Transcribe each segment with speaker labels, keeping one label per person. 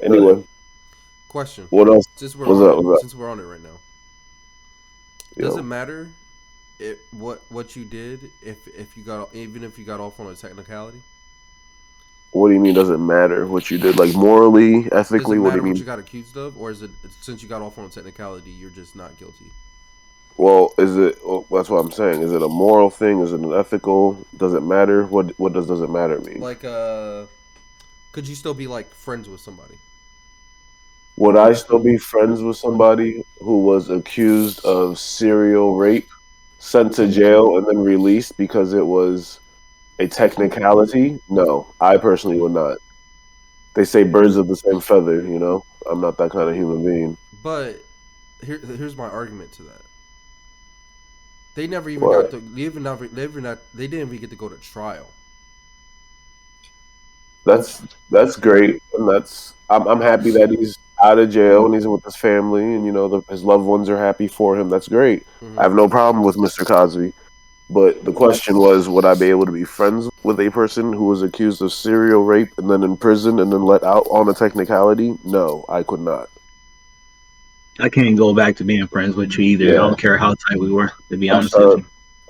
Speaker 1: Anyway,
Speaker 2: Question:
Speaker 1: what else?
Speaker 2: Since we're
Speaker 1: What's
Speaker 2: on
Speaker 1: up?
Speaker 2: it,
Speaker 1: What's up?
Speaker 2: since we're on it right now, does it
Speaker 1: Yo,
Speaker 2: matter what you did if you got even if you got off on a technicality?
Speaker 1: what do you mean? Doesn't matter what you did, like morally,
Speaker 2: Does it
Speaker 1: ethically? What do you
Speaker 2: matter what
Speaker 1: mean?
Speaker 2: you got accused of, or is it since you got off on a technicality, you're just not guilty?
Speaker 1: Well, is it? Well, that's what I'm saying. Is it a moral thing? Is it an ethical? Does it matter? What does it matter mean?
Speaker 2: Like, could you still be like friends with somebody?
Speaker 1: Would I still be friends with somebody who was accused of serial rape, sent to jail, and then released because it was a technicality? No, I personally would not. They say birds of the same feather, you know? I'm not that kind of human being.
Speaker 2: But here's my argument to that. They never even got
Speaker 1: What?
Speaker 2: to. They didn't even get to go to trial.
Speaker 1: That's great, and I'm happy that he's out of jail and he's with his family, and you know his loved ones are happy for him. That's great. I
Speaker 2: Hmm.
Speaker 1: have no problem with Mr. Cosby. But the question was, would I be able to be friends with a person who was accused of serial rape and then in prison and then let out on a technicality? No, I could not.
Speaker 3: I can't go back to being friends with you either. I
Speaker 1: Yeah,
Speaker 3: don't care how tight we were, to be
Speaker 1: that's
Speaker 3: honest with you.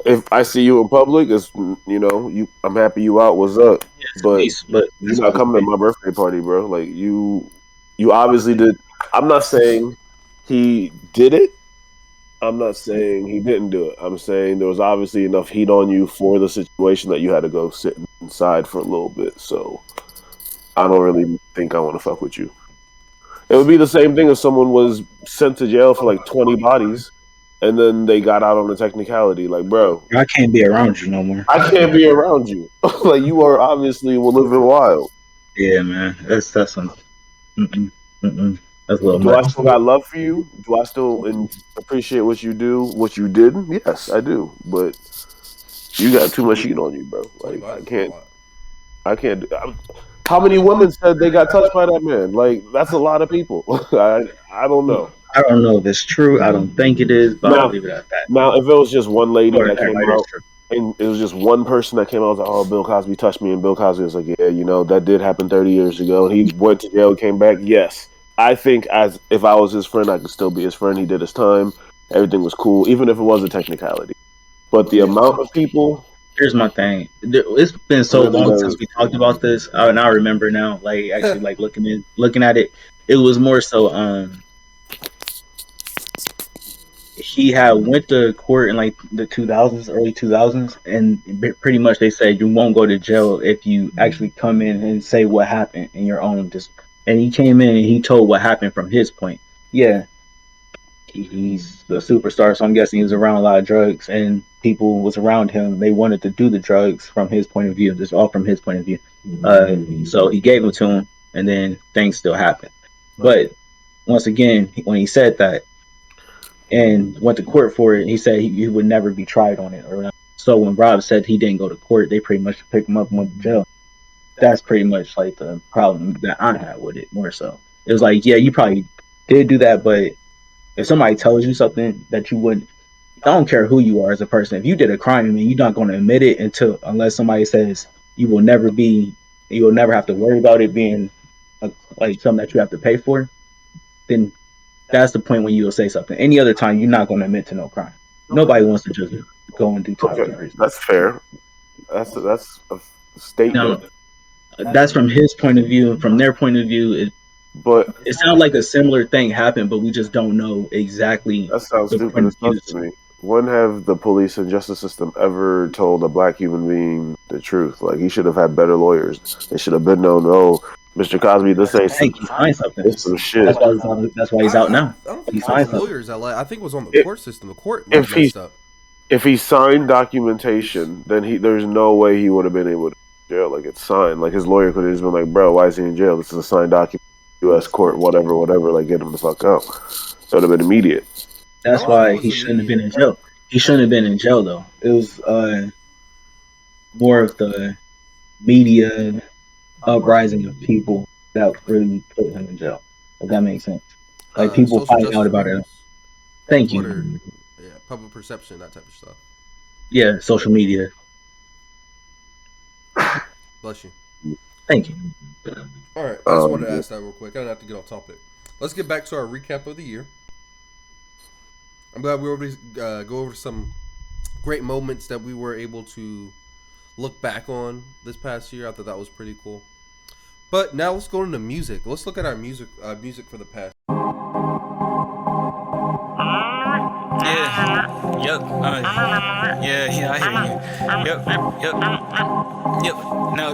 Speaker 1: if I see you in public, it's you. I'm happy you out. What's up?
Speaker 3: Yes,
Speaker 1: But
Speaker 3: peace. But
Speaker 1: you're
Speaker 3: that's what
Speaker 1: not
Speaker 3: I'm
Speaker 1: coming to
Speaker 3: saying.
Speaker 1: my birthday party, bro. Like you obviously did. I'm not saying he did it. I'm not saying he didn't do it. I'm saying there was obviously enough heat on you for the situation that you had to go sit inside for a little bit. So I don't really think I want to fuck with you. It would be the same thing if someone was sent to jail for like 20 bodies and then they got out on a technicality. Like, bro,
Speaker 3: I can't be around you no more.
Speaker 1: I can't be around you. Like, you are obviously living wild.
Speaker 3: Yeah, man. That's some. Mm-mm, mm-mm. That's a little
Speaker 1: Do I
Speaker 3: much.
Speaker 1: still got love for you? Do I still appreciate what you do, what you did? Yes, I do. But you got too much heat on you, bro.
Speaker 2: 20
Speaker 1: Like,
Speaker 2: bodies is a lot.
Speaker 1: I can't. How many women said they got touched by that man? Like, that's a lot of people. I don't know.
Speaker 3: I don't know if it's true. I don't think it is, but I'm gonna
Speaker 1: Now,
Speaker 3: leave it at that.
Speaker 1: now, if it was just one lady
Speaker 3: Or
Speaker 1: that
Speaker 3: that
Speaker 1: came
Speaker 3: right is
Speaker 1: out,
Speaker 3: true.
Speaker 1: and it was just one person that came out and was like, "Oh, Bill Cosby touched me," and Bill Cosby was like, "Yeah, you know, that did happen 30 years ago," and he went to jail, came back. Yes, I think as if I was his friend, I could still be his friend. He did his time. Everything was cool, even if it was a technicality. But the
Speaker 3: Yeah.
Speaker 1: amount of people
Speaker 3: Here's my thing. It's been so
Speaker 1: really
Speaker 3: long since
Speaker 1: does.
Speaker 3: we talked about this, and I remember now. Like actually, like looking at it, it was more so. He had went to court in like the 2000s, early 2000s, and pretty much they said you won't go to jail if you actually come in and say what happened in your own. Just and he came in and he told what happened from his point. Yeah, he's a superstar, so I'm guessing he was around a lot of drugs, and people was around him. They wanted to do the drugs from his point of view. Just all from his point of view. So he gave them to him, and then things still happened. But once again, when he said that and went to court for it, he said he would never be tried on it. Or so when Rob said he didn't go to court, they pretty much picked him up and went to jail. That's pretty much like the problem that I had with it. More so, it was like, yeah, you probably did do that, but if somebody tells you something that you wouldn't, I don't care who you are as a person. If you did a crime, I mean, you're not going to admit it until unless somebody says you will never be, you will never have to worry about it being like something that you have to pay for. Then that's the point when you will say something. Any other time, you're not going to admit to no crime. Nobody wants to just go and do top
Speaker 1: Okay,
Speaker 3: secret.
Speaker 1: that's fair. That's a
Speaker 3: Now,
Speaker 1: statement.
Speaker 3: that's from his point of view. From their point of view,
Speaker 1: But
Speaker 3: it sounds like a similar thing happened, but we just don't know exactly
Speaker 1: that sounds
Speaker 3: the
Speaker 1: stupid
Speaker 3: point
Speaker 1: as
Speaker 3: of
Speaker 1: fuck
Speaker 3: views.
Speaker 1: to me. When have the police and justice system ever told a black human being the truth? Like he should have had better lawyers. They should have been known. Oh, Mr. Cosby, this ain't
Speaker 3: I think he signed something.
Speaker 1: this some shit.
Speaker 3: That's why he's out. That's why he's out now.
Speaker 2: I don't think
Speaker 3: He
Speaker 2: it was the
Speaker 3: signed something.
Speaker 2: lawyers that I think it was on the
Speaker 1: If
Speaker 2: court system. The court like
Speaker 1: if he
Speaker 2: messed up.
Speaker 1: if he signed documentation, then there's no way he would have been able to jail. Like it's signed. Like his lawyer could have just been like, "Bro, why is he in jail? This is a signed document. U.S. court, whatever, whatever. Like get him the fuck out." That would have been immediate.
Speaker 2: I
Speaker 3: That's
Speaker 2: don't think it
Speaker 3: why
Speaker 2: was
Speaker 3: he shouldn't have been
Speaker 2: immediate.
Speaker 3: in jail. He shouldn't have been in jail though. It was more of the media uprising of people that really put him in jail. If that makes sense. Like people
Speaker 2: Social
Speaker 3: finding out
Speaker 2: justice
Speaker 3: about it.
Speaker 2: warriors,
Speaker 3: Thank
Speaker 2: Twitter,
Speaker 3: you.
Speaker 2: yeah, public perception, that type of stuff.
Speaker 3: Yeah, social media.
Speaker 2: Bless you.
Speaker 3: Thank you.
Speaker 2: All right, I just wanted to ask that real quick. I don't have to get off topic. Let's get back to our recap of the year. I'm glad we were able to go over some great moments that we were able to look back on this past year. I thought that was pretty cool. But now let's go into music. Let's look at our music for the past.
Speaker 4: Yeah, yep, yeah, I hear you. Yep. Now